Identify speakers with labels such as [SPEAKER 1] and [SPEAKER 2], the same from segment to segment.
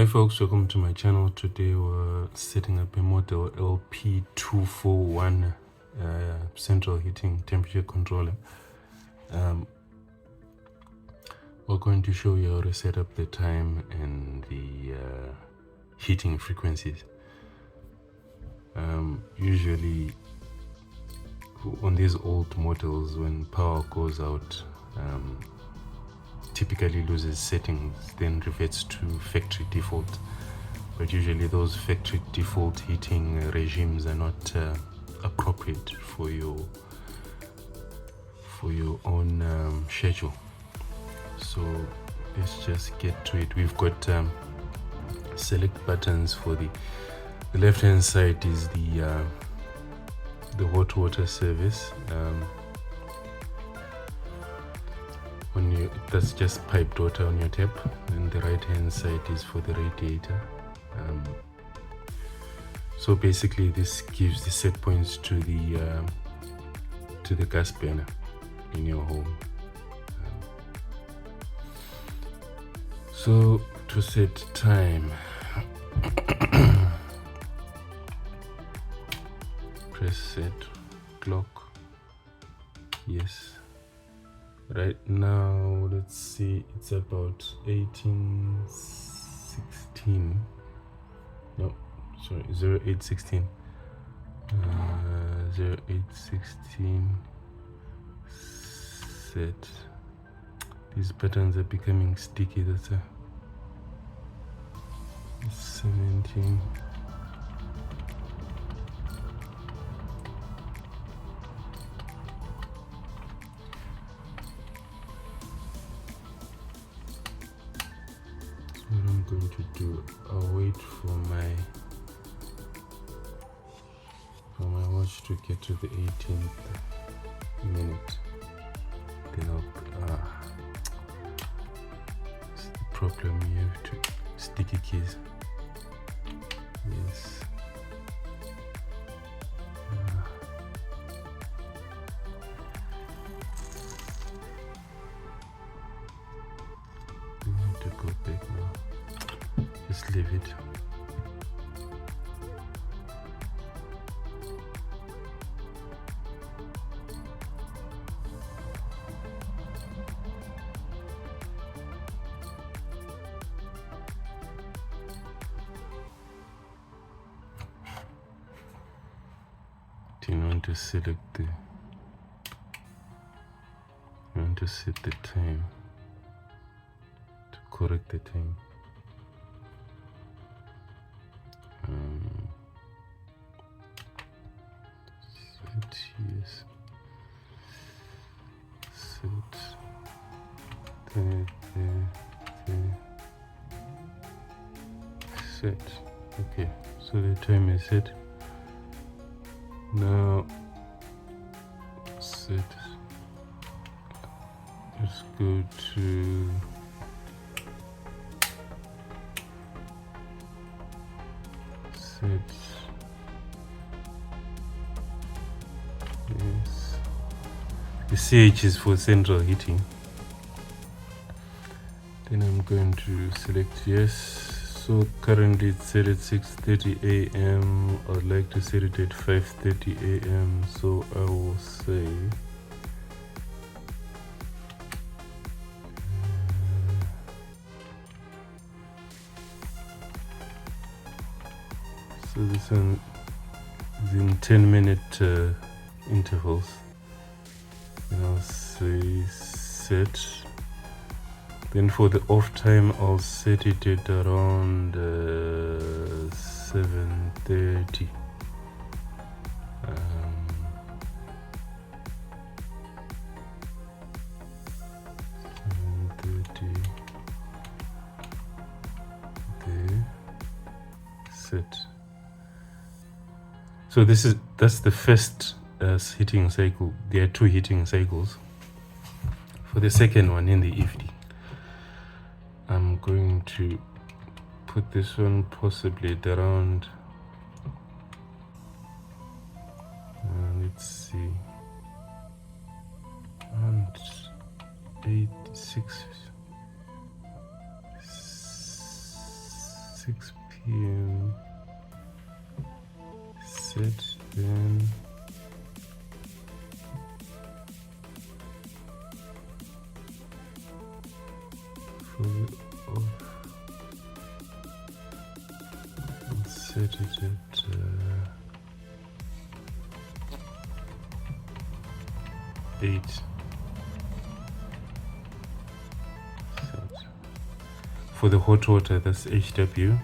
[SPEAKER 1] folks, welcome to my channel. Today we're setting up a model LP241 central heating temperature controller. We're going to show you how to set up the time and the heating frequencies. Usually on these old models, when power goes out, typically loses settings, then reverts to factory default. But usually those factory default heating regimes are not appropriate for your own schedule. So let's just get to it. We've got select buttons. For the left hand side is the hot water service. That's just piped water on your tap, and the right hand side is for the radiator. So basically this gives the set points to the gas burner in your home. So to set time, press set clock. Yes. Right now, let's see, it's about 1816. No, sorry, 0816. 0816 set. These buttons are becoming sticky. That's a 17. What I'm going to do, I'll wait for my watch to get to the 18th minute. Then I'll it's the problem, you have to sticky keys. Yes. We need to go back now. Just leave it. You want to select you want to set the time to correct the time. Set, yes. Set there. Set. Okay, so the time is set. Now set. Let's go to set. Yes. The CH is for central heating. Then I'm going to select yes. So currently it's set at 6:30 a.m. I'd like to set it at 5:30 a.m. So I will say so this one is in 10-minute intervals. And I'll say set. Then for the off time, I'll set it at around 7:30. 7:30. Okay. Set. So that's the first heating cycle. There are two heating cycles. For the second one in the evening, I'm going to put this one possibly at around, let's see, around 8, 6, for the off. I'll set it at 8. Set. For the hot water, that's HW.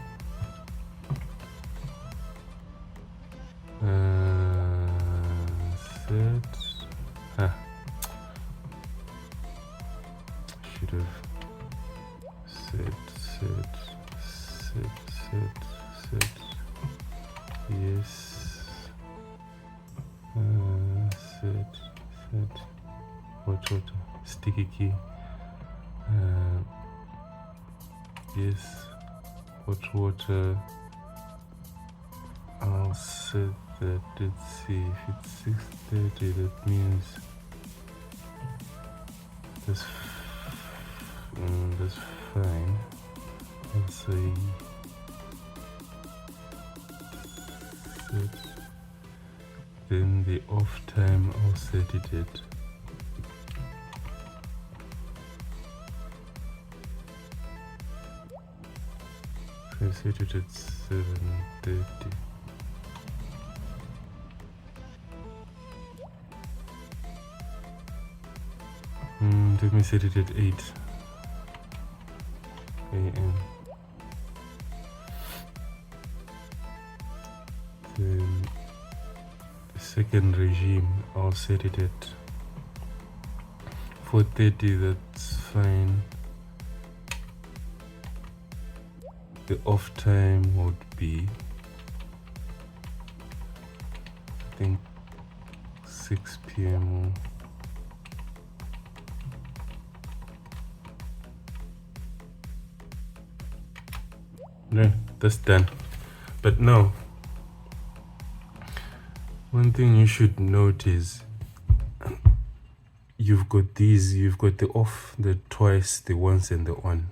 [SPEAKER 1] Set. Should have set. Yes. Set. Hot water. Sticky key. Yes. Hot water. I'll set that. Let's see. If it's 6:30, that means that's fine. I'll say set. Then the off time, I'll set it at I set it at 7:30. Let me set it at 8 a.m. Then the second regime, I'll set it at 4:30. That's fine. The off time would be, I think, 6 p.m. No, that's done. But now, one thing you should note is you've got the off, the twice, the once, and the on.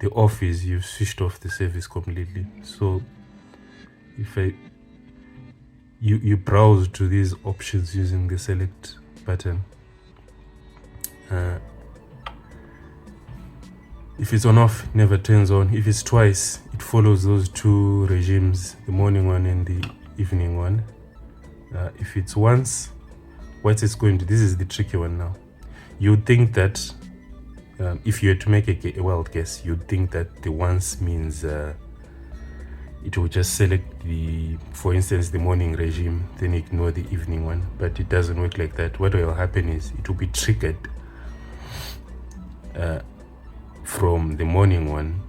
[SPEAKER 1] The off is you've switched off the service completely. So if you browse to these options using the select button. If it's on off, it never turns on. If it's twice, it follows those two regimes, the morning one and the evening one. If it's once, what it's going to, this is the tricky one now. You'd think that if you had to make a wild guess, you'd think that the once means it will just select the, for instance, the morning regime, then ignore the evening one. But it doesn't work like that. What will happen is it will be triggered from the morning one.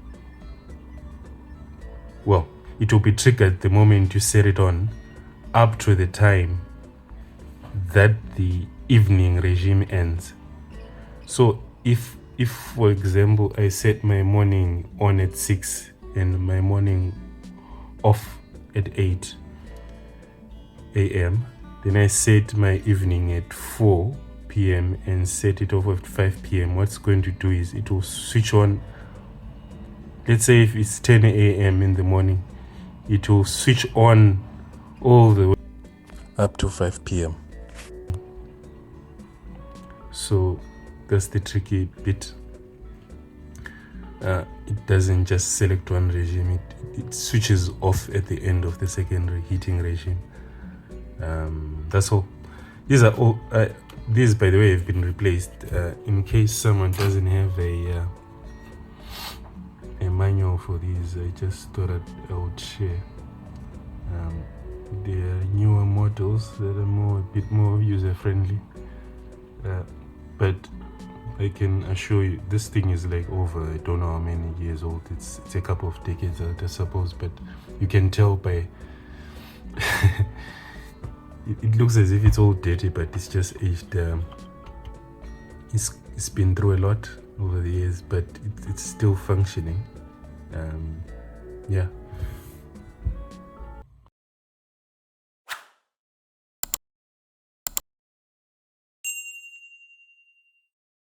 [SPEAKER 1] Well, it will be triggered the moment you set it on up to the time that the evening regime ends. So if for example I set my morning on at 6 and my morning off at 8 a.m., then I set my evening at 4 p.m. and set it off at 5 p.m. what's going to do is it will switch on. Let's say if it's 10 a.m. in the morning, it will switch on all the way up to 5 p.m. So that's the tricky bit. It doesn't just select one regime, it switches off at the end of the second heating regime. That's all. These are all. These, by the way, have been replaced. In case someone doesn't have a manual for these, I just thought I would share. There are newer models that are a bit more user-friendly, but I can assure you this thing is like over, I don't know how many years old. It's a couple of decades old, I suppose, but you can tell by it looks as if it's all dirty, but it's just aged. It's been through a lot over the years, but it's still functioning. Yeah.